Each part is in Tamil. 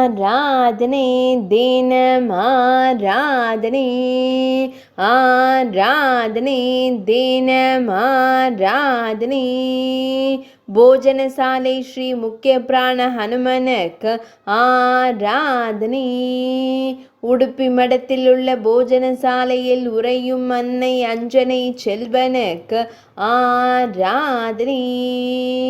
ஆராதனை தினம் ஆராதனை ஆராதனை தினம் ஆராதனை போஜனசாலை ஸ்ரீ முக்கிய பிராண ஹனுமனுக்கு ஆராதனை உடுப்பி மடத்தில் உள்ள போஜனசாலையில் உறையும் அன்னை அஞ்சனை செல்வனுக்கு ஆராதனை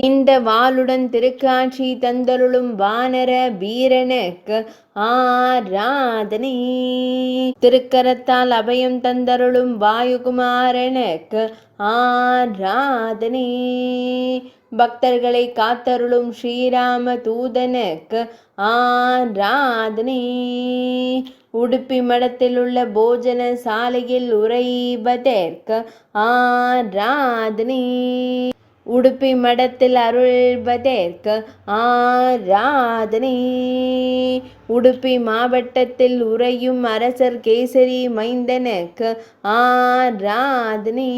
இந்த வாளுடன் திருக்காட்சி தந்தருளும் வானர வீரனுக்கு ஆராதனை திருக்கரத்தால் அபயம் தந்தருளும் வாயுகுமாரனுக்கு ஆராதனை பக்தர்களை காத்தருளும் ஸ்ரீராம தூதனுக்கு ஆராதனை உடுப்பி மடத்தில் உள்ள போஜன சாலையில் உறைவதற்கு ஆராதனை உடுப்பி மடத்தில் அருள்வதற்கு ஆராதனை உடுப்பி மாவட்டத்தில் உறையும் அரசர் கேசரி மைந்தனுக்கு ஆராதனை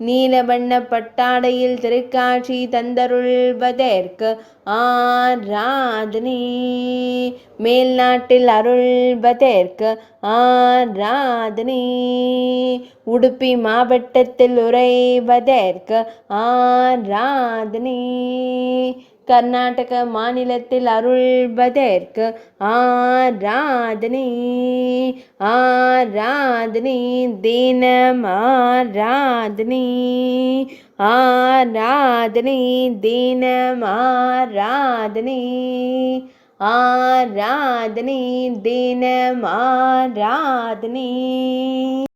நீலவண்ண பட்டாடையில் திருக்காட்சி தந்தருள்வதற்கு ஆராதனை மேல்நாட்டில் அருள்வதற்கு ஆராதனை உடுப்பி மாவட்டத்தில் உறைவதற்கு ஆராதனை கர்நாடக மாநிலத்தில் அருள்வதற்கு ஆராதனை ஆராதனை தினம் ஆராதனை ஆராதனை தினம் ஆராதனை ஆராதனை தினம் ஆராதனை.